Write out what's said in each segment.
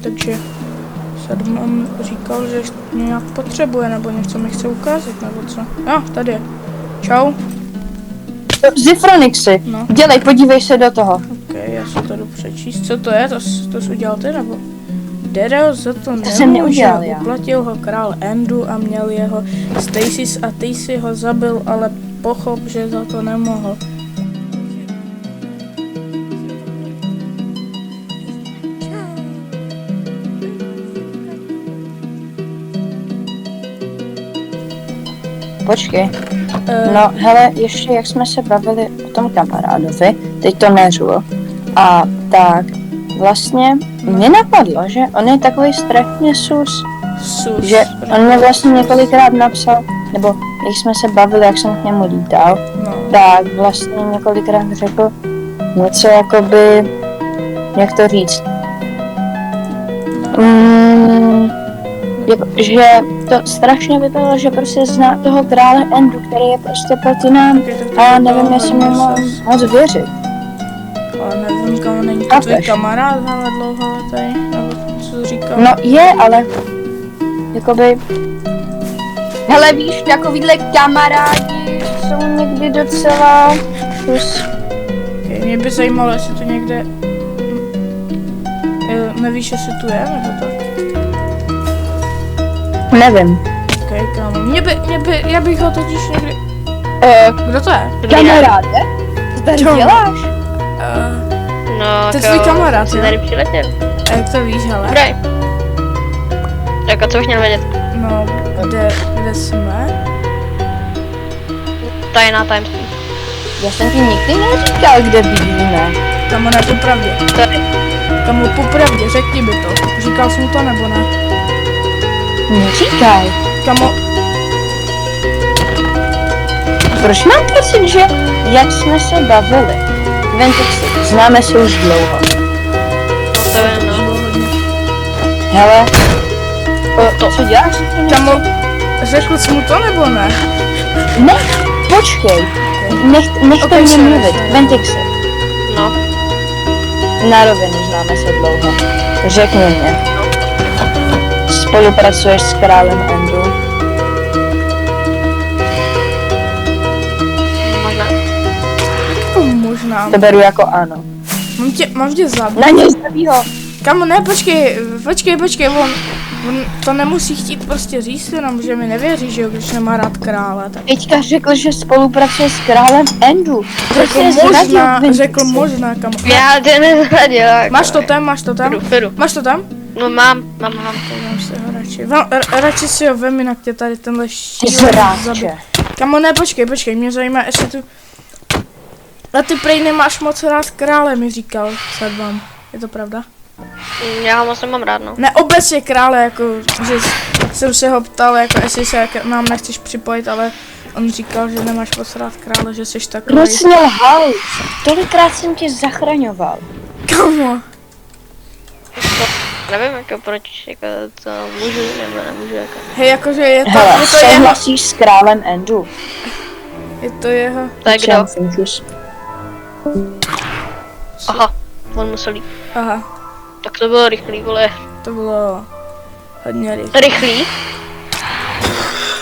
takže Sadman říkal, že mě nějak potřebuje, nebo něco mi chce ukázat, nebo co. Jo, tady je. Čau. Zifronixy, No. dělej, podívej se do toho. Ok, já si to jdu přečíst. Co to je? To jsi udělal ty, nebo? Dereo za to jsem nemůže, neudělal já. uplatil ho král Endu a měl jeho Stasis a ty si ho zabil, ale pochop, že za to nemohl. Počkej. No, hele, ještě jak jsme se bavili o tom kamarádovi, teď to neřu, a tak vlastně mě napadlo, že on je takový strašně sus, že on mě vlastně několikrát napsal, nebo jak jsme se bavili, jak jsem k němu lítal, No. tak vlastně několikrát řekl něco jakoby, jak to říct, že to strašně vypadalo, že prostě zná toho krále Endu, který je prostě proti nám, a nevím, jestli mu moc věřit. Ale nevím, kam není to tvůj kamarád, ale dlouholetý, nebo co říkal? No je, ale jakoby, hele víš, takovýhle kamarádi jsou někdy docela kus. Okay, mě by zajímalo, jestli to někde, nevíš, jestli tu je, nebo tak? Nevím. Okay, kámo, já bych ho totiž někdy, kdo to je? Kamaráde? Co tady Čau. děláš? No, To je tvůj kamarád, jsi jo? tady přiletěl. A jak to víš, hele? Dobrý. Tak a co bych měl vědět? No, kde jsme? Tajná tajemství. Já jsem ti nikdy neříkal, kde bydlíme. Kamo, ne, popravdě. Tady. Kamo, popravdě, řekni mi to. Říkal jsi mu to, nebo ne? Neříkaj. Kamo, Proč mám pocit, že jak jsme se bavili, Ventixy, známe se už dlouho. No to vím, no. Hele, co děláš? kamo, řekl jsi mu to, nebo ne? Ne, počkej, nech to Okay, mě sorry, mluvit, sorry. Ventixy, No, na rovinu známe se dlouho. Řekni mě, spolupracuješ s králem Endu? možná. Jako možná. To beru jako ano. Mám tě zabít. Na něj zabij ho. Kamo, ne, počkej, on to nemusí chtít prostě říct, jenom že mi nevěří, že jo, když nemá rád krále, tak. Teďka řekl, že spolupracuje s králem Endu. Řekl možná, kamo. Já tě nezradil. Máš to tam? Beru. Máš to tam? No mám. Podívám si ho radši. Radši si ho vem, jinak tě tady tenhle šílený zabít. Zráče. Kamo, ne, počkej, mě zajímá, jestli tu... A ty prej nemáš moc rád krále, mi říkal Sadman. Je to pravda? Já ho moc nemám rád, no. Ne, obecně krále, jako, že jsem se ho ptal, jako, jestli se k nám nechceš připojit, ale on říkal, že nemáš moc rád krále, že jsi takový. Proč mě lhal? Tolikrát jsem tě zachraňoval. Kamo, Nevím, jako proč, jako to můžu nebo nemůžu, jako. hej, jakože je to Hele, jeho, souhlasíš s králem Endu? je to jeho. Tak kdo? Finkus. Aha, on musel jít. Aha, Tak to bylo rychlý, vole. to bylo hodně rychle. Rychlý?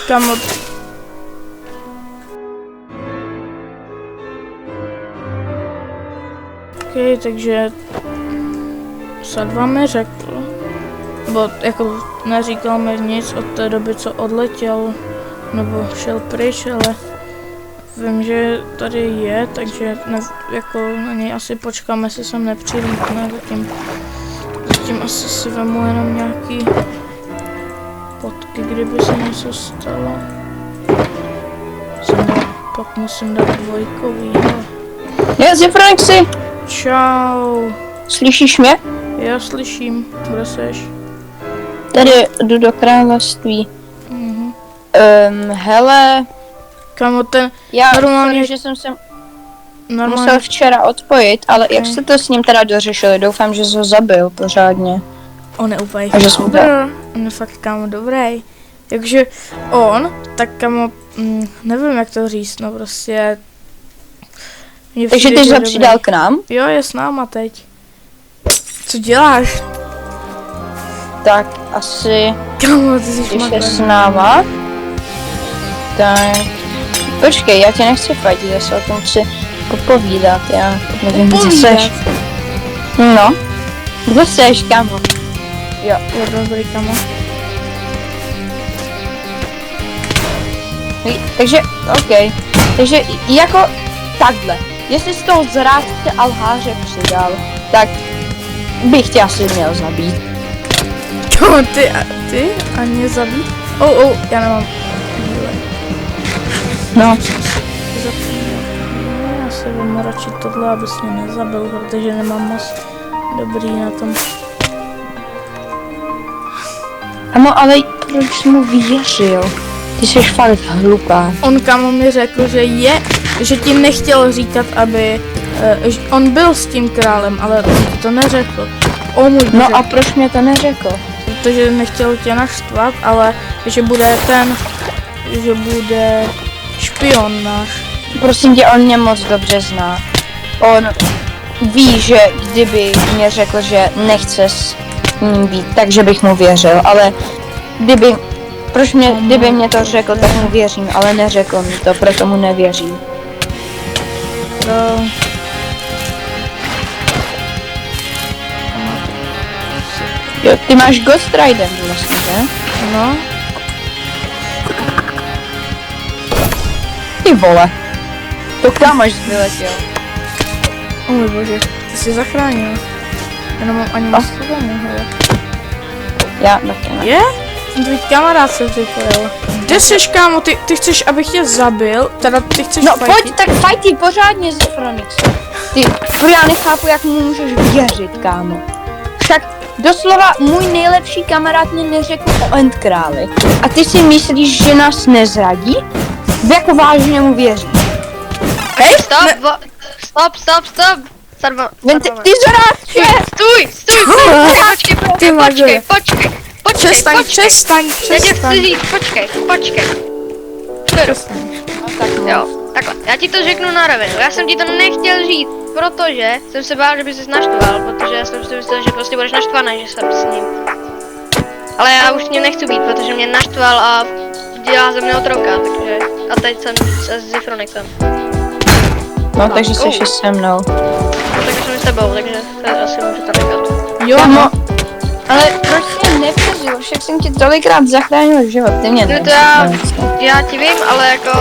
Kamo, ok, takže Sadman mi řekl, nebo jako neříkal mi nic od té doby, co odletěl, nebo šel pryč, ale vím, že tady je, takže jako na něj asi počkáme, jestli sem nepřilítne, zatím asi si vemu jenom nějaký fotky, kdyby se něco stalo. Pak musím dát dvojkový, hele. Jo, Zifronixy, Čau. slyšíš mě? Já slyším, kde seš? Tady jdu do království. Mhm. Hele, Kamo, ten já Normálně- sorry, že jsem se normálně... musel včera odpojit, ale jak Ok. jste to s ním teda dořešili? Doufám, že jsi ho zabil pořádně. On je úplně Takže jsme super, on je fakt kámo dobrý. Takže on, tak kámo, nevím jak to říct, no prostě... Mně Takže přijde, ty že jsi ho dobrý. přidal k nám? Jo, je s náma teď. Co děláš? tak asi, Kámo, ty jsi když je šmagler. s náma, tak... Počkej, já tě nechci fajtit, já se o tom chci popovídat, já nevím, kde Povídat. seš. No, kde seš, kamo? Jo, Jo, dobrý, kámo. takže, OK, takže jako takhle, jestli z toho zrádce a lháře přidal, tak bych tě asi měl zabít. Kámo, ty a mě zabít? Já nemám díle. No, Já se vemu radši tohle, abys mě nezabil, protože nemám moc dobrý na tom. ano, ale proč jsi mu věřil? Ty jsi fakt hlupá. On kámo mi řekl, že ti nechtěl říkat, aby... on byl s tím králem, ale on ti to neřekl. O můj No bože, a proč mě to neřekl? protože nechtěl tě naštvat, ale že bude špion náš. Prosím tě, on mě moc dobře zná. On ví, že kdyby mě řekl, že nechce s ním být, takže bych mu věřil, ale kdyby mě to řekl, tak mu věřím, ale neřekl mi to, proto mu nevěřím. To... Jo, ty máš Ghost Rider vlastně, že? No, Ty vole. To kam až vyletěl? o můj bože, ty jsi zachránil. Já nemám ani moc problémů, hele. Já taky ne. Je? Ten tvůj kamarád se připojil. Kde seš, kámo? Ty chceš, abych tě zabil? Teda ty chceš No fajtit? pojď, tak fajty pořádně z Fronixu. Ty, já nechápu, jak mu můžeš věřit, kámo. Však doslova můj nejlepší kamarád mě neřekl o Endkráli. A ty si myslíš, že nás nezradí? Jako vážně mu věří. Hej, stop! Sarva, Ty zrádče! Stůj, počkej, Přestaň. Já tě chci říct, počkej. Jo, takhle, já ti to řeknu na rovinu, já jsem ti to nechtěl říct, protože jsem se bál, že by ses naštval, protože já jsem si myslel, že prostě budeš naštvaný, že jsem s ním. Ale já už s ním nechci být, protože mě naštval a dělá ze mě otroka, takže, a teď jsem s Zifronixem. No, takže jsi se mnou. No, takže jsem s tebou, takže to asi můžu to nechat. Jo, Kámo, ale proč mě nevěřil? Však jsem ti tolikrát zachránil život, ty mě No to já ti vím, ale jako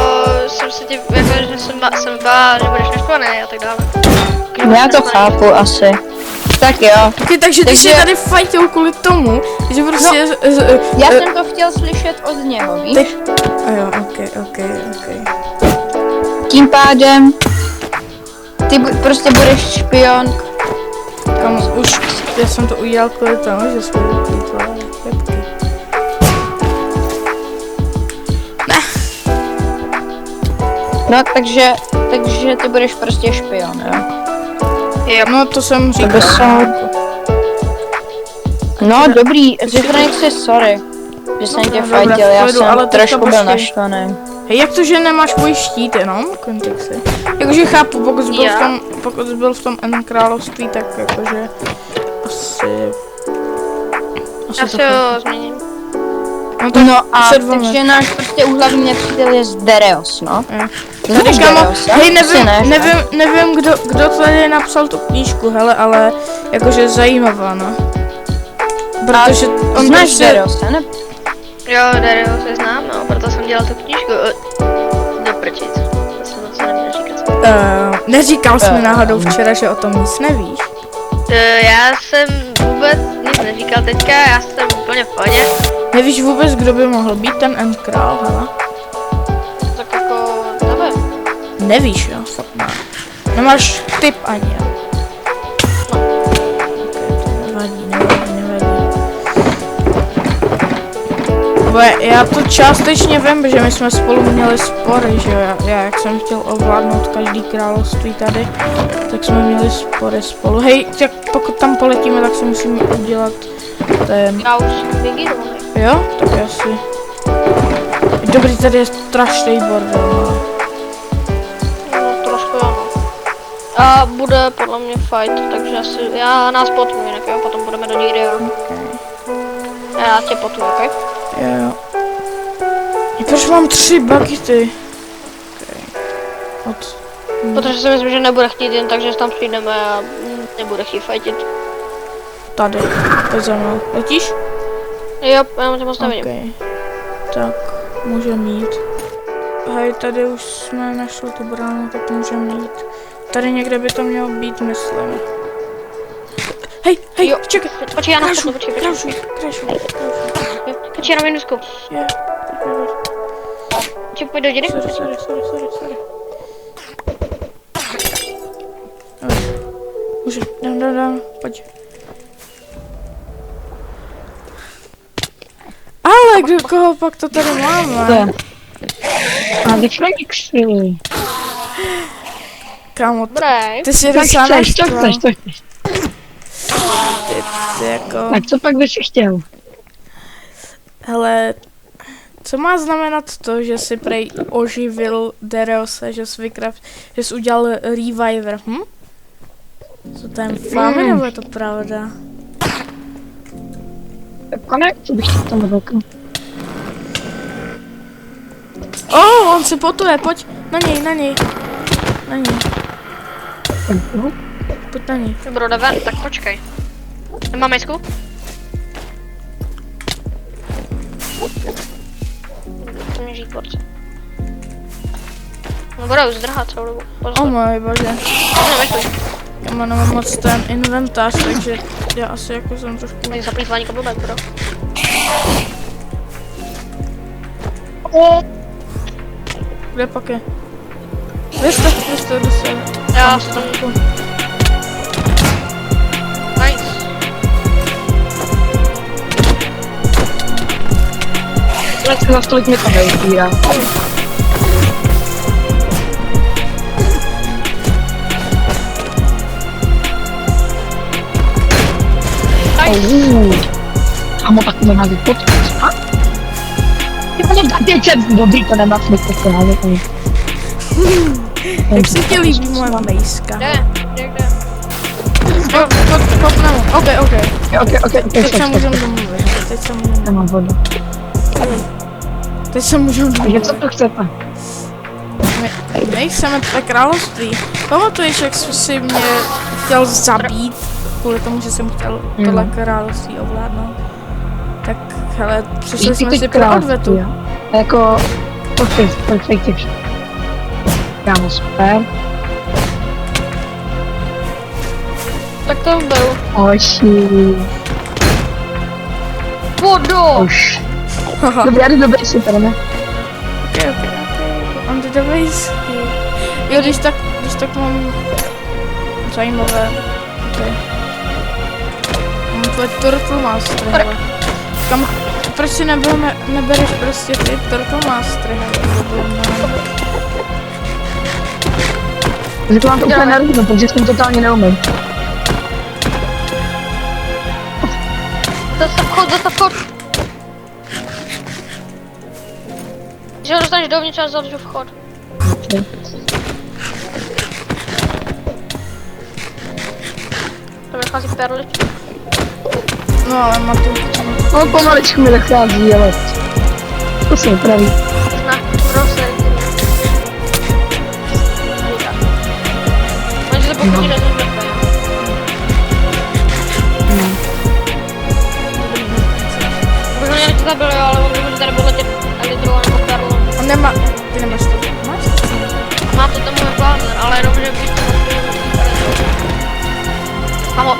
jsem se ti, jako že jsem bál, že budeš naštvaný a tak dále. No, já to chápu asi. Tak jo. Okay, takže ty jsi tady fajtil kvůli tomu, že prostě... Já jsem to chtěl slyšet od něho, víš? A jo, ok. Tím pádem ty prostě budeš špion. Kam už, já jsem to udělal kvůli tomu, že jsme vyplýtvali jebky. No, takže ty budeš prostě špion, jo? No to jsem To by říkal. se... No, dobrý, Zifronix je sorry, že jsem tě Dobrá, fajtil, já pojdu, ale jsem teďka trošku byl počkej. naštvaný. Hej, jak to, že nemáš můj štít jenom? Kontexty. Jakože chápu, pokud jsi byl v tom N království, tak jakože asi Asi to ho změním. No, tak No a se dvome. takže náš prostě úhlavní nepřítel je Dereos, no. Jo. Znáš Tady kámo, Dereosa? hej, Asi ne, že? nevím, kdo tady napsal tu knížku, hele, ale jakože zajímavá, no. Protože on Znáš prostě... Dereosa, ne? Jo, Dario se znám, no, proto jsem dělal tu knížku. Do prčic. To jsem moc neměl říkat. Neříkal jsi mi náhodou včera, že o tom nic nevíš? Já jsem vůbec nic neříkal teďka, já jsem úplně v pohodě. Nevíš vůbec, kdo by mohl být ten End král, hele? Tak jako, nevím. Nevíš, jo? Fakt ne. Nemáš tip ani, jo? Nevadí. Bo já to částečně vím, protože my jsme spolu měli spory, že jo? Já jak jsem chtěl ovládnout každý království tady, tak jsme měli spory spolu. Hej, tak pokud tam poletíme, tak si musíme udělat ten... Já už vygiru, ne? Jo? Tak asi... Dobrý, tady je strašný bordel, no. No, trošku ano. A bude podle mě fight, takže asi, já nás potmu jinak, jo, potom budeme do díry, jo. já tě potu, ok? Jo. Proč mám 3 bagity? Okay. Protože si myslím, že nebude chtít jen tak, že tam přijdeme a nebude chtít fajtit. Tady, pojď za mnou. Letíš? Jo, já tě moc nevidím. Okay. Tak, můžeme jít. Hej, tady už jsme našli tu bránu, tak můžeme jít. Tady někde by to mělo být, myslím. Hej, Jo. čekaj. Počkej, já naskočím, počkej. Krašu. Počkej, já na minusku. Je. Pojď do dědy. Sorry. Může, dám, pojď. Ale koho pak to tady máme? A vyflexuj. Kámo, Dobré. ty si Co docela chceš? ty jako... Tak co pak bys chtěl? Hele, co má znamenat to, že si prej oživil Dereose, že jsi udělal reviver, Co to je fámy, nebo je to pravda? Konec, co bych chtěl tomu roku? On se potuje, pojď, na něj. Pojď na něj. Dobro, jde ven, tak počkej. Nemám misku? To mě žít porce. No budou zdrhat celou dobu. Můj bože. Nemeškuj. Já mám moc ten inventář, takže já asi jako jsem trošku... Oni zaplýtvání kabelek, bro. Kde pak je? Kde jste? Já jsem tam. Nice. Ale se za tolik něco nevypírá. Kámo, tak to má vypotkat, a? Teď jsem dobrý, to nemá smysl, to má vypotkat. Jak se ti líbí moje mejska? Kde? Kopneme. Ok. Teď se Ok. můžeme domluvit. Nemám vodu. Teď se můžeme Takže domluvit. co to chcete? My chceme tvé království. Pamatuješ, jak jsi si mě chtěl zabít? Kvůli tomu, že jsem chtěl tohle království ovládnout. Tak hele, přišli jsme si pro odvetu. Jako, perfekt. Kámo, super. Tak to beru. Oši. Vodo! Už. Dobrý, super, ne? Ok. On the base. Jo, když tak mám zajímavé. Okay. Mám tvoje Turtle Master, hele. Proč si nebereš prostě ty Turtle Mastery, Takže vám to úplně nerozumím, protože s tím totálně neumím. Zastav vchod. Když ho dostaneš dovnitř a zavřu vchod. To vychází perličky. No ale má tu... No pomaličku mi dochází, ale... To se upraví. Na prosek. Oni se pokud nezmrkne. Možná mě to zabilo, ale on může tady bude letět Elitru nebo Perlu. On nemá... Ty nemáš to? Máš to? Má to tomu pláner, ale jenom, že bych to Amo.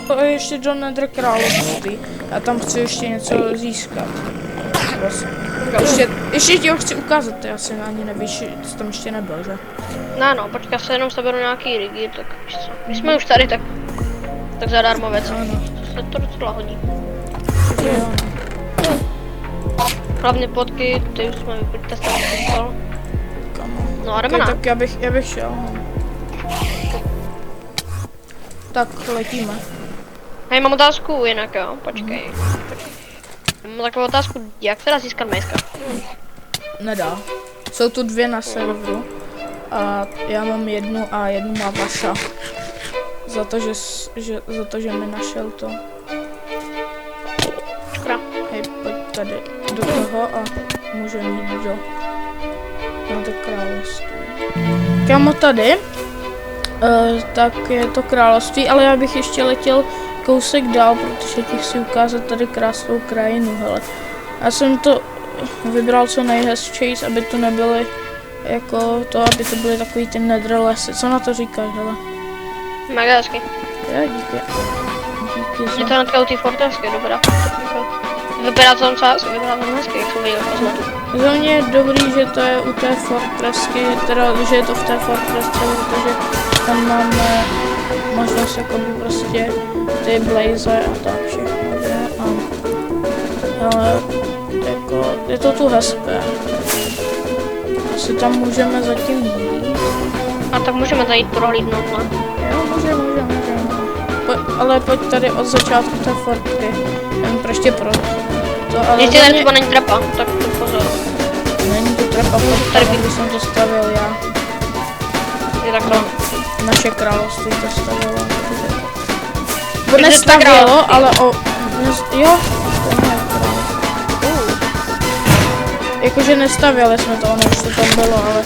To je ještě do Nether království. A tam chci ještě něco získat. Ještě ti ho chci ukázat, ty asi ani nevíš, jsi tam ještě nebyl, že? No, počkej, já se jenom seberu nějaký rigír, tak víš co. My jsme už tady, tak zadarmo věc. To se to docela hodí. Jo. Hlavně potky, ty už jsme testovali. No a jdeme na. Tak já bych šel. Tak letíme. Hej, mám otázku jinak, jo, počkej. Mám takovou otázku, jak teda získat mejska? Nedá. Jsou tu 2 na serveru. A já mám jednu a jednu má Vaša. Za to, že mi našel to. Škoda. Hej, tady do toho a můžeme jít na to království. Kámo tady, tak je to království, ale já bych ještě letěl kousek dál, protože ti chci ukázat tady krásnou krajinu, hele. Já jsem to vybral co nejhezčejší, aby to nebyly jako to, aby to byly takový ty nedré lesy. Co na to říkáš, hele? Mega hezky. Jo, díky. Díky Je za... to hnedka u té fortresky, dobrá. Vypadá to tam celá, vypadá to hezky, jak jsem viděl pozadu. Za mě je dobrý, že to je u té fortresky, teda, že je to v té fortresce, protože tam máme možnost jakoby prostě ty blaze a tak všechno, že? Ale jako, je to tu hezké. Asi tam můžeme zatím jít. A tak můžeme zajít prohlídnout, no. Jo, můžeme. Ale pojď tady od začátku té fortky. Jen prostě pro to, ale Ještě tady třeba není trapa, tak to pozor. není to trapa, tady když jsem to stavil já. Je tak to. Naše království to stavilo. Takže to Nestavilo, království. ale o... Jo, to je království. Jakože nestavili jsme to, ono už to tam bylo, ale...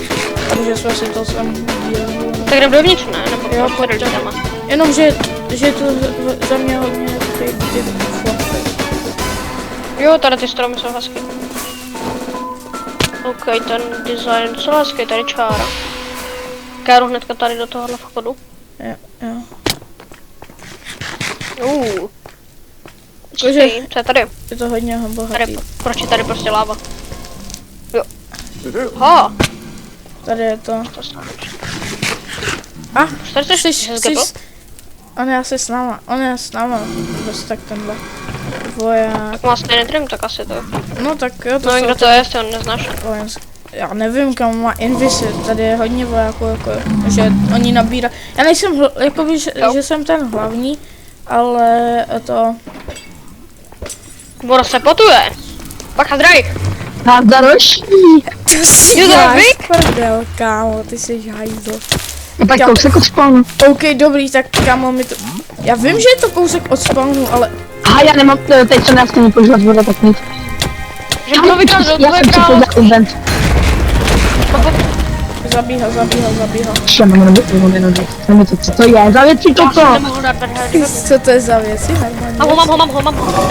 Takže jsme si to sem udělali. Tak jdem dovnitř, ne? Nebo Jo, prostě pojďte. jdeme. Jenomže je to za mě hodně ty flopy. Jo, tady ty stromy jsou hezky. OK, ten design je docela hezký, tady čára. Káru hnedka tady do tohohle vchodu. Jo. Počkej, co je tady? Je to hodně bohatý. Tady, proč je tady prostě láva? Jo. Ha! Tady je to. To snad. A, Tady jsi hezky. on je asi s náma, prostě tak tenhle voják. Tak má stejný trim, tak asi to. No tak jo, to No, jsou kdo to je, jestli on neznáš. vojenské. Já nevím, kam má Invisy, tady je hodně vojáků, jako, že oni nabírají. Já nejsem, jakoby, že jsem ten hlavní, ale to... Bora se potuje. Bacha, Drake. Názdaroš? To si Jo, děláš Drake? prdel, kámo, ty jsi hajzl. Tak kousek od spawnu. OK, dobrý, tak kámo, mi to... Já vím, že je to kousek od spawnu, ale... Aha, já nemám, teď se nechci používat voda, tak nic. Že to vykaz do Já tvoje jsem si to království. za event. Zabíhal. Já mám nebudu minut. Nevím, co to je, za věci Já jsem toto. nemohl dát tady hrdý. Co to je za věci? Normálně. Mám ho.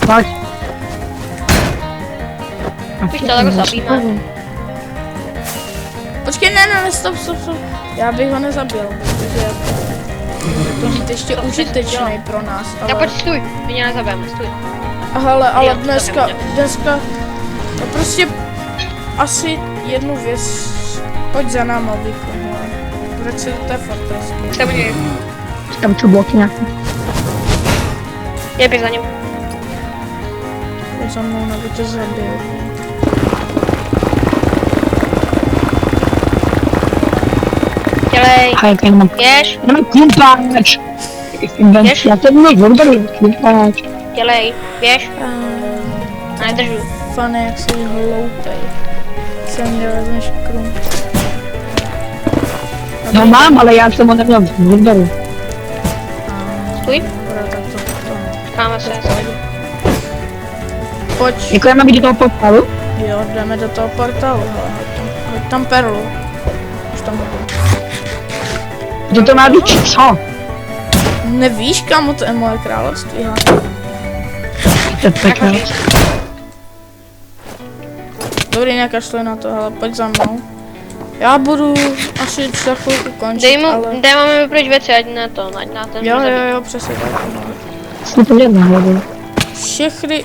Pojď. Víš to, tak ho zabijeme. Počkej, ne, stop. Já bych ho nezabil, protože to být ještě užitečný pro nás, Tak ale... pojď, stůj. My mě nezabijeme, stůj. Ale Jo, to dneska, nebude. no prostě asi jednu věc, pojď za náma, Viko, hele. Vrať se do té fortresky. Se podívej. Tam tu bloky nějaký. Je běh za ním. Pojď za mnou, nebo tě zabiju. Dělej. A jak jenom. Běž. Jenom klumpáč. Běž. Já to měl odberu, klumpáč. Dělej. Běž. A nedržu. Fane, jak jsi hloupej. Sem nevezmeš krum. No mám, ale já jsem ho neměl odberu. Stůj. Dobrá, tak to. Čekáme se. Pojď, Jako já mám vidět toho portálu? jo, jdeme do toho portálu, hele, hoď tam perlu. Už tam hodím. Kdo to má být? Co? Nevíš, kamo, to je moje království, hele. To je Tak peklo. říct. Dobrý, nekašluj na to, hele, pojď za mnou. Já budu asi za chvilku končit, Dej mu, ale... dej máme vypryč věci, ať na to, ať na ten Jo, přesně tak. Jsem to měl na hlavu.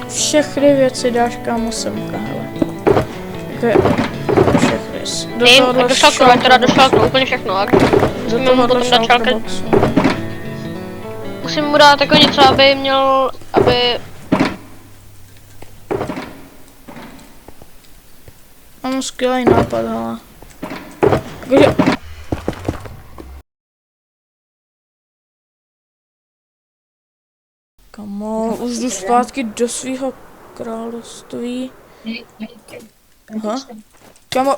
Všechny věci dáš, kámo, semka, hele. Jako všechny. Dej mu, do šalku, ať teda do šalku, úplně všechno, ať do musíme mu potom dát šalky. Musím mu dát jako něco, aby měl, aby... Mám skvělý nápad, hele. Jakože... Kamo, už jdu zpátky do svého království. Aha. Kamo...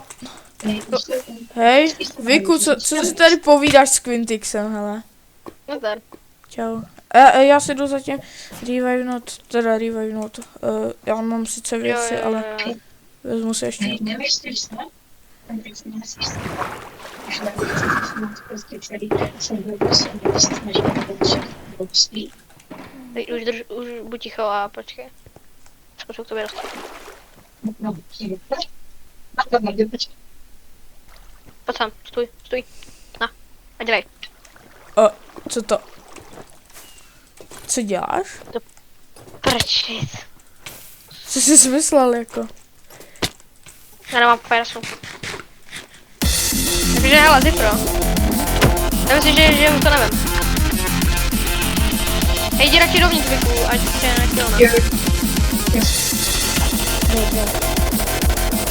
Hej, Viku, co si tady povídáš s Quintixem, hele? Nazdar. Čau. Já si jdu zatím revivenout. Já mám sice věci, ale vezmu si ještě. Teď už buď ticho a počkej. Zkusím k tobě dostat. Pojď sem, stůj. Na, a dělej. Co to? Co děláš? Prčit. Co jsi smyslel jako? Já nemám papírasu. Takže hele, Zipro. Já myslím, že už to nevím. Hej, jdi radši dovnitř, Viku, ať tě nechtěl na.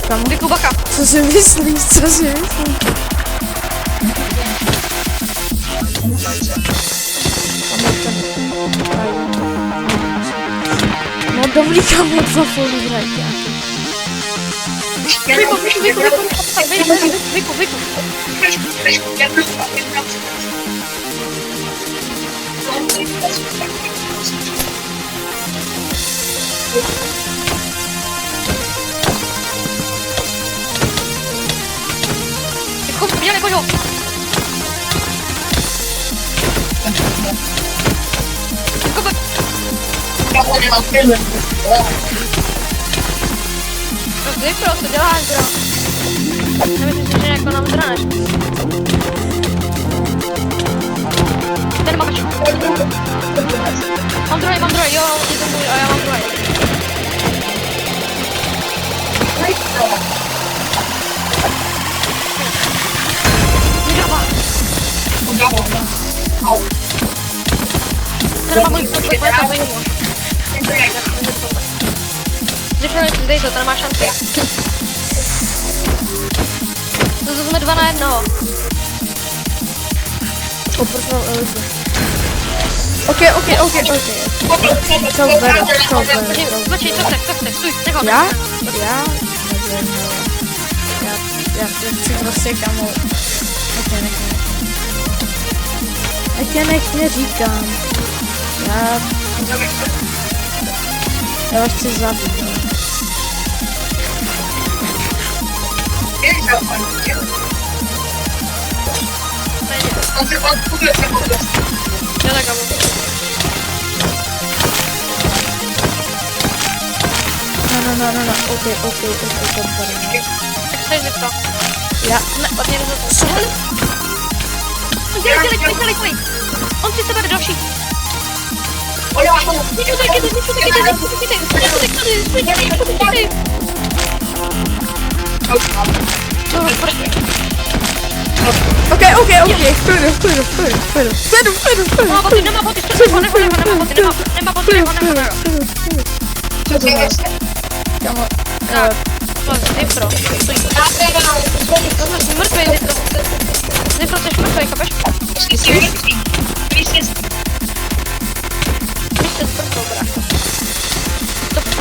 Kam? Viku, baka. Co si myslíš? No dobrý kamo, za folu hrajte. Viku. Dělej, pojď ho. Zipro, co děláš, bro? Nemyslím si, že jako nám zraneš. Ten máš. Mám druhý, jo, je to můj a já mám druhý. Nedává. Ten má můj dej to, ten má šanci. To jsme 2 na 1. Oprval Elizu. Ok. Co beru. Počkej, co chceš, stůj, nechal. Já chci prostě kamo. Nech mě říkám. Já vás chci zabít. Dělej, kamo. No, ok, Tak chceš Zipro. Já, Od něj rozhodl. Dělej. On si sebe další. Ok, klidu. Nemá boty, nemá boty. Kamo, Zipro, stoj. Jsi mrtvej, Zipro. Zipro, jsi mrtvej, chápeš?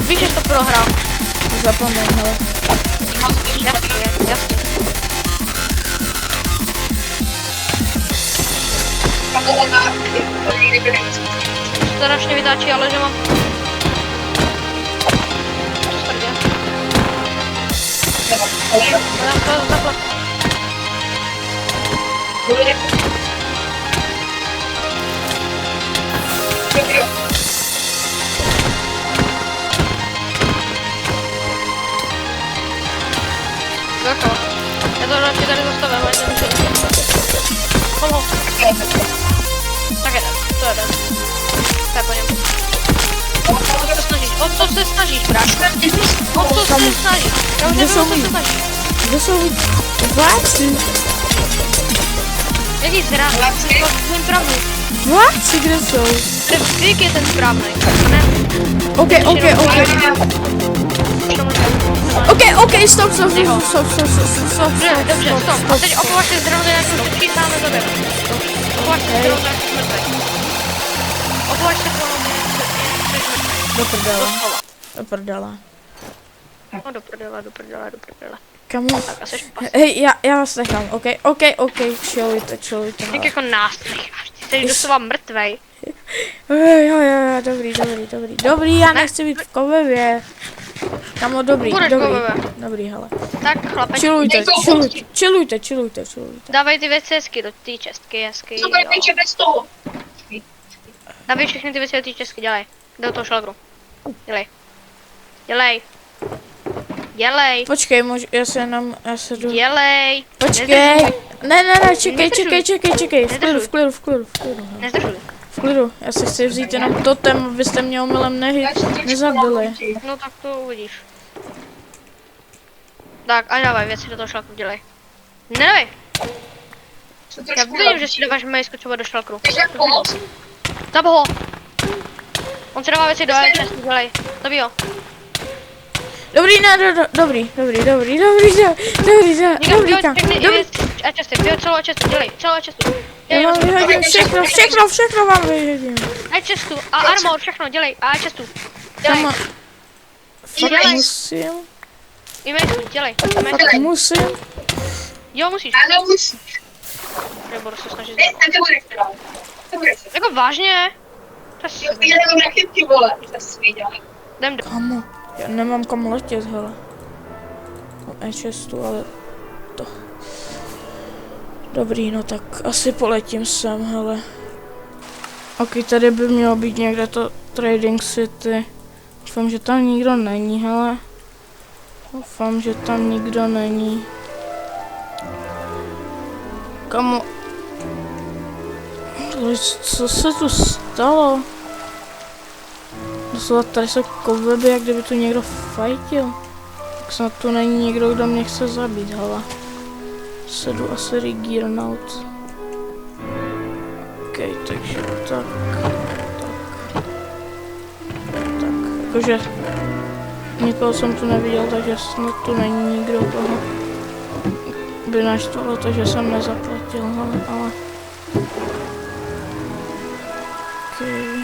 Víš, že jsi to prohrál. Zapomeň, hele. Jasně. Strašně vytáčí, ale že mám... Co se tady děje? To takhle. Jako? Já to radši tady zastavím, ať nemůžu. Ho. Tak jeden, to jeden. To je po něm. O co se snažíš, bráško? O co se snažíš? Já už nevím, o co se snažíš. Kde jsou vládci? Jaký zrát? Tvým pravdu. Vládci, kde jsou? Vyk je ten správný. Ne? Ok, stop. Dobře, stop. A teď opovaž si zrovna nějakou přečítáme za běh. Opovaž si zrovna nějakou mrtvej. Opovaž si zrovna Do prdele. do prdele. Kamu, Tak asi špas. hej, já vás nechám, ok, chillujte. Jak jako nás necháš, ty jsi doslova mrtvej. Jo, dobrý, já nechci být v kovevě. Kamo, dobrý, Budeš kovevě. dobrý, hele. Tak chlape, Chillujte. dávej ty věci hezky do té čestky, hezky, Co bude jo. pěče bez toho? Dávej všechny ty věci do té čestky, dělej. Do toho šlagru. Dělej. Počkej, já se jdu. Dělej. Počkej. Ne, čekej. V klidu. Nezdržuj. V klidu, já si chci vzít jenom totem, abyste mě omylem nezabili. No tak to uvidíš. Tak a dávej věci do toho šlagru, dělej. Nedávej. Já vím, že si dáváš mají skočovat do šlagru. Zab ho. On si dává věci do čestky, dělej. Zabij ho. Dobrý, dobrý, A česty, celou čestu, dělej, celou čestu. já vám vyhodím všechno vám vyhodím. A čestu, a armor, všechno, dělej, a čestu. Dělej, Kama, fakt musím, dělej. musím. Jo, musíš. Ano, musíš. Já budu se snažit. Ne, to bude král. To bude král. Jako vážně? Jo, jenom raketky, vole. To jsi věděl. Jdem do... Kamo, já nemám kam letět, hele. Mám E6, ale to. Dobrý, no tak asi poletím sem, hele. Ok, tady by mělo být někde to Trading City. Doufám, že tam nikdo není, hele. Doufám, že tam nikdo není. Kamo. Co se tu stalo? Doslova tady jsou koveby, jak kdyby tu někdo fajtil. Tak snad tu není někdo, kdo mě chce zabít, hele. Se jdu asi regírnout. Ok, takže tak. Jakože nikoho jsem tu neviděl, takže snad tu není nikdo, koho by naštvalo to, že jsem nezaplatil, ale... Okay.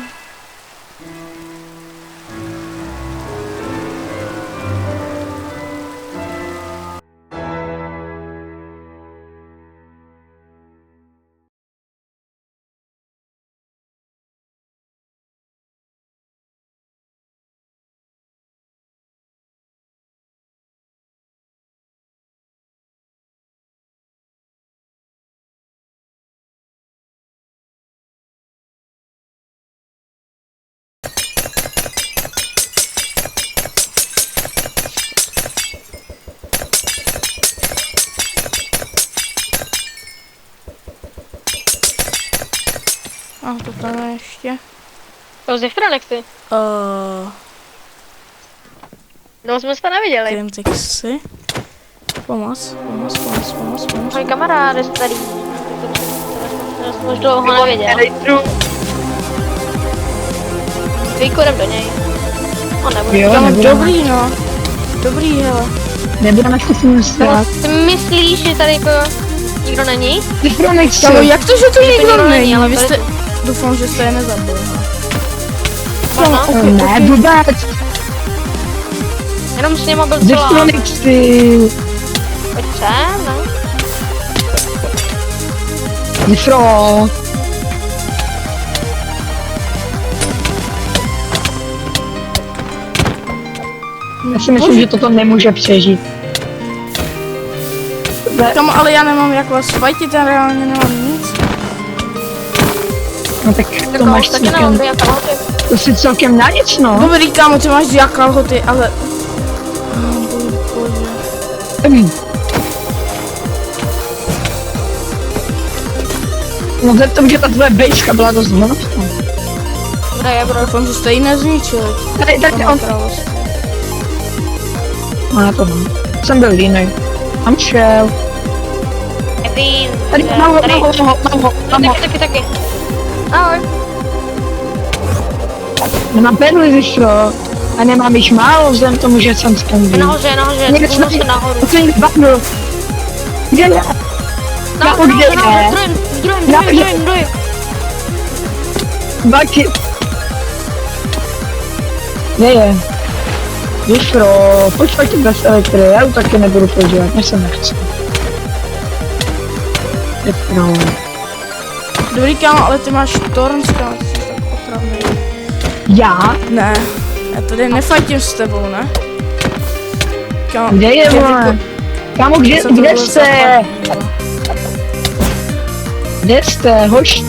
A to tam je ještě. To z Fronexy. No jsme se to neviděli. Kremtexy. Pomoc. Můj kamarád je starý. Já jsem už dlouho neviděl. Výkurem do něj. On nebude. Jo, Tam nebudeme. dobrý, no. Dobrý, hele. Nebudeme se s ním stát. Ty myslíš, že tady jako nikdo není? Ty Fronexy. Kamo, jak to, že tu Že to nikdo nikdo není, není? ale Vy tady jste... Doufám, že jste je nezabili. Možná. Ne, vůbec. Jenom s něma byl Ty celá. Fronexy. Pojď sem, no. Ty Fro. Já si myslím, že toto nemůže přežít. Kamo, ale já nemám jak vás fajtit, já reálně nemám nic. No tak to Jako, máš taky nemám celkem, ty kalhoty. to si celkem na nic, no. Dobrý, kámo, ty máš jak kalhoty, ale... Bože. No vzhledem k tomu, že ta tvoje bejska byla dost mocná. Kde je, bro? Doufám, že jste ji nezničili. Tady on... No já to mám. Jsem byl línej. Tam šel. Nevím. Tady mám ho. Taky. Ahoj. Nemám perly vyšlo. A nemám již málo vzhledem k tomu, že jsem Je skandý. nahoře, Někde jdu se nahoru. to někde baknu. Kde je? Nahoře, kde je? v druhém. Baky. Kde je? Víš pojď bez elektry, já ju taky nebudu používat, než se nechci. Vysro. Dobrý kámo, ale ty máš Torns, kámo, ty jsi tak otravný. Já? Ne, já tady nefajtím s tebou, ne? Kámo, Kde je, vole? Kámo, kde jste? Kde jste, hoš?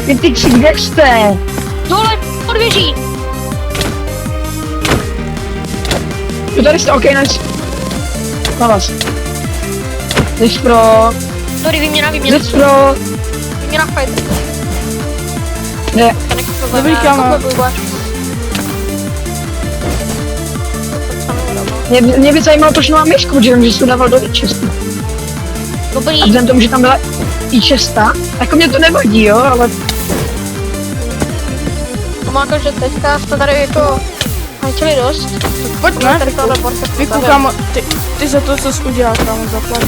Ty kde jste? Dole, pod věží. Jo, tady jste, okej, nice. Na vás. Vysro. Sorry, výměna. Vysro. Výměna fight. Ne, Dobrý kámo. mě by zajímalo, proč mám myšku, protože vím, že jsi to dával do i6. Dobrý. A vzhledem tomu, že tam byla i6, jako mě to nevadí, jo, ale To má to, že teďka jsme tady jako hajčili dost. Pojď, ne? Tady tohle borce Viku, kámo, ty za to, co jsi udělal, kámo, zaplať.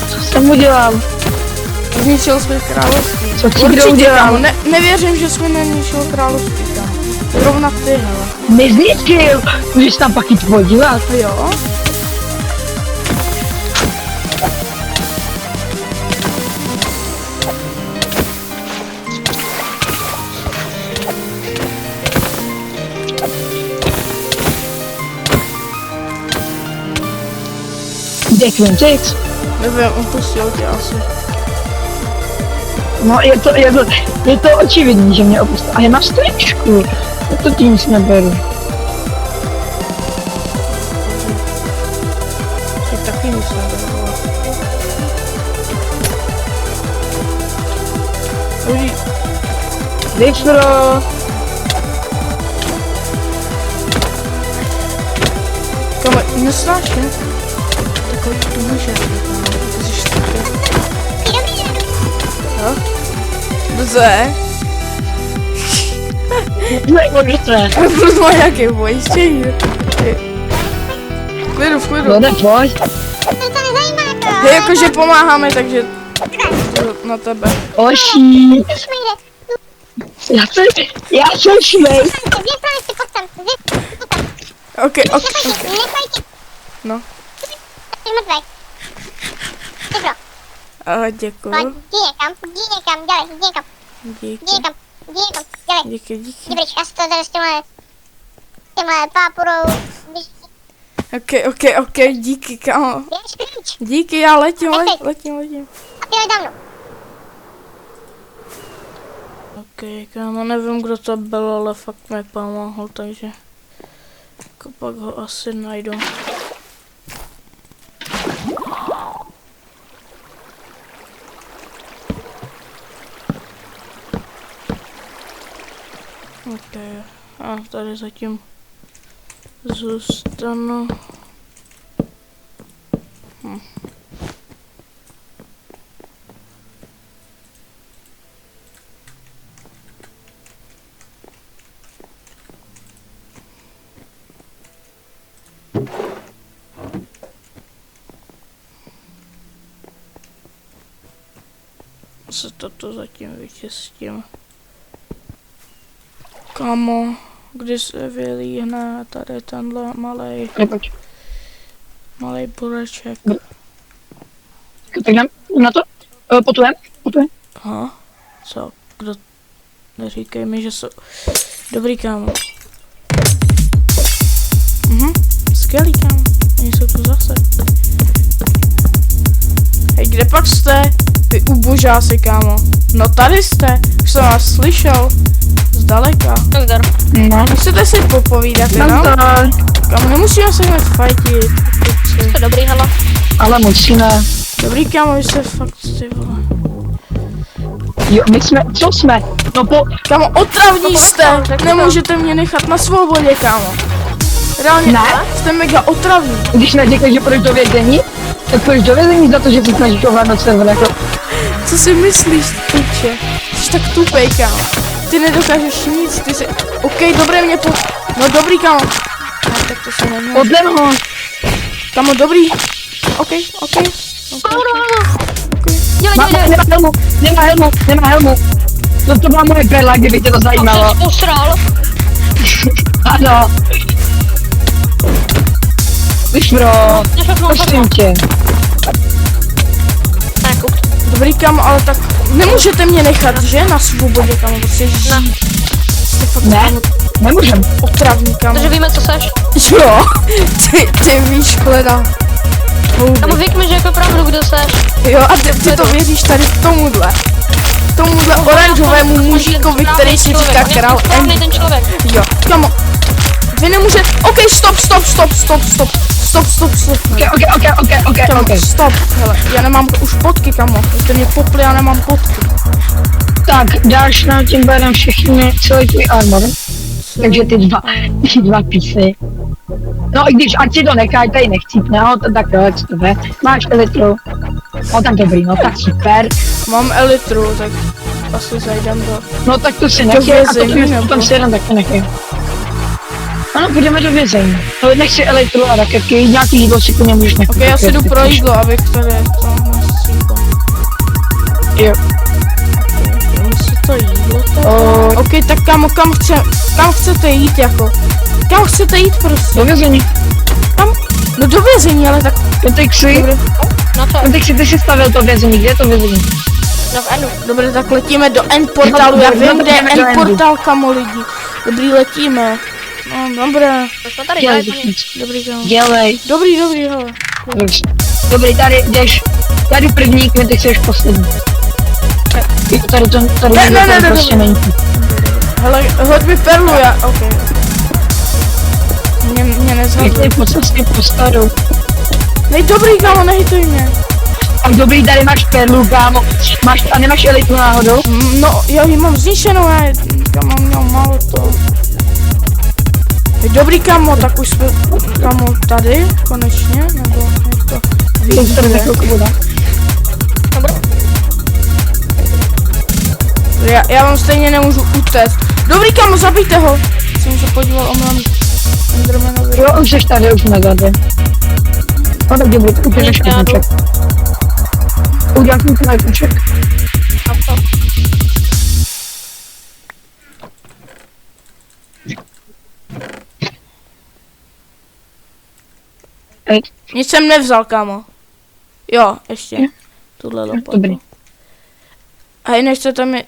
co jsem udělal? Zničil své království. Co ti kdo Určitě, udělal? kámo, nevěřím, že jsme neníčil království, kámo. Zrovna ty, hele. Nezničil! Můžeš tam pak jít podívat? Jo? Kde Quintix? Nevím, opustil tě asi. No je to očividný, že mě opustil. A já mám stoličku. Já to tím nic neberu. Ty taky nic nebylo. Dobrý, Vysro. kámo, nesnáš, ne? Takový tu může. Ty jsi štěpě. Jo? Dobře. Nemůžete. Plus má nějaké pojištění. V klidu, v klidu. No nepojď. Hej, jakože pomáháme, takže to na tebe. Oší. Já jsem švej. Ok. No. Děkuju. Díky. Ok, díky, kámo. Díky, já letím. Ok, kámo, nevím, kdo to byl, ale fakt mi pomohl, takže jako pak ho asi najdu. Ok, a tady zatím zůstanu. Se toto zatím vyčistím. Kamo, kdy se vylíhne tady tenhle malej bureček. Tak jdem na to? Potujem? Aha, co? Kdo? Neříkej mi, že jsou... Dobrý, kámo. Skvělý, kámo. Oni jsou tu zase. Hej, kde pak jste? Vy ubožáci, kámo. No tady jste. Už jsem vás slyšel. Zdaleka. Nazdar. No. Chcete si popovídat jenom? Kámo, nemusíme se hned fajtit. To dobrý, hele. Ale musíme. Dobrý, kámo, vy jste fakt ty vole. Jo, my jsme, co jsme? No Kámo, otravní jste! Nemůžete mě nechat na svobodě, kámo. Reálně, Ne. jste mega otravní. Když neříkáš, že půjdeš do vězení, tak půjdeš do vězení za to, že se snažíš ovládnout server, jako. Co si myslíš, piče? Jsi tak tupej, kámo. Ty nedokážeš nic, ty si... OK, dobré mě po... No dobrý, kámo. No, tak to se nemůže. Odlem ho. Kámo, dobrý. OK. Nemá helmu. To byla moje perla, kdyby tě to zajímalo. Posral. Ano. Už bro, prosím tě. Tak, Dobrý kámo, ale tak nemůžete mě nechat, že? Na svobodě kámo, prostě žít. Ne. Jste fakt Ne, kámo, nemůžem. otravný kámo. takže víme, co seš. Jo, ty víš, chleda. Kamu řekni, že jako pravdu, kdo seš. Jo, a ty to věříš tady tomuhle oranžovému mužíkovi, který si říká král M. ten člověk. Jo, kamo. Vy nemůže, ok, stop. Kamo, Ok. stop, hele, já nemám už potky, kamo. Vy jste mě popli, já nemám potky. Tak, dáš nám tím pádem všechny, celý tvůj armor. Takže ty dva písy. No i když, ať si to nechaj, tady nechcípne, no to tak jo, jak to je. Máš elektro. No tak dobrý, no tak super. Mám elitru, tak asi zajdem do... No tak to si nechej a to vězení, nebo? tam si jeden taky nechej. Ano, půjdeme do vězení. No nech si elektro a raketky, nějaký jídlo si po něm můžeš nechat. Ok, já si jdu pro jídlo, abych tady to nestříkal. Jo. Dám si to jídlo tady. O, Ok, tak kamo, kam chcete jít jako? Kam chcete jít prostě? do vězení. No do vězení, ale tak... Pentexy, Dobrý, No co? Pentexy, ty si stavil to vězení, kde je to vězení? No v Enu. dobrý, tak letíme do end portálu, já No, vím, kde je jdeme do end endu. portál, kamo lidi. Dobrý, letíme. No, dobré, To jsme tady Dělej, dělali. dobrý, kamo. dělej. Dobrý, hele. Dobrý, tady jdeš, já jdu první, Pentexy jdeš poslední. Jo, tady Ne, prostě není. Hele, hoď mi perlu, já, ok. Mě nezhaduj. Ty podstatně postaru. Nej, dobrý, kamo, nehituj mě. A dobrý, tady máš perlu, kámo. Máš, a nemáš elitu náhodou? No, já ji mám zničenou, já mám měl málo to. Dobrý, kamo, tak už jsme, kamo, tady, konečně, nebo jak to To už tady za vyjde. chvilku bude. Já vám stejně nemůžu utéct. Dobrý, kamo, zabijte ho. Jsem se podíval omylem Endermanovi. Jo, už jsi tady, už jsme tady. No tak dobrý, tak uděláš kůček. Udělám kůček. A co? Nic jsem nevzal, kamo. Jo, ještě. Tuhle lopatu. Dobrý. A jinak chcete mi...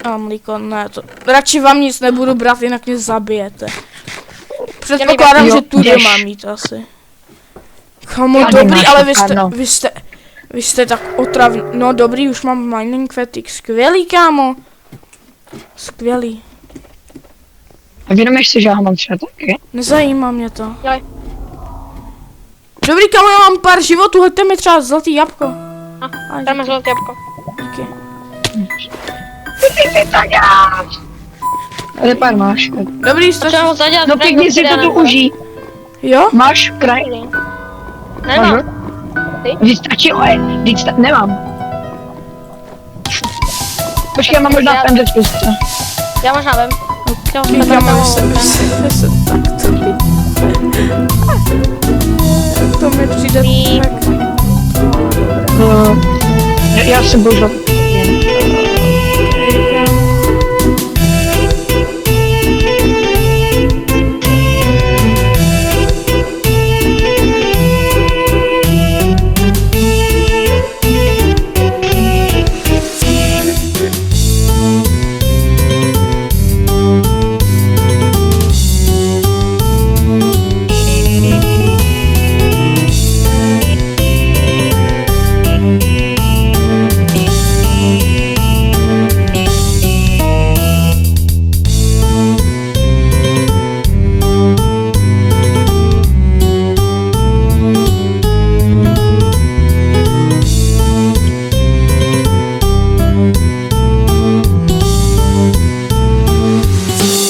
A mlíko, ne, to... Radši vám nic nebudu brát, jinak mě zabijete. Předpokládám, Jo, že tudy jdeš. mám mít asi. Kamo, Tady dobrý, máš ale ano. vy jste tak otravní. No dobrý, už mám mining fatigue. Skvělý, kámo. Skvělý. A vědomíš si, že já mám třeba taky? Nezajímá mě to. Dělej. Dobrý, kámo, já mám pár životů, hoďte mi třeba zlatý jabko. A Dáme zlaté jabko. díky. Ale pár máš. Dobrý, stačí. Potřeba ho zadělat. No pěkně si to tu užij. Jo? Máš kraj? Nemám. Vy stačí, ale nemám. Počkej, já mám možná v Ender Plus. Já možná vím. Kámo, vy se takto. To mi přijde tak... Já jsem bohužel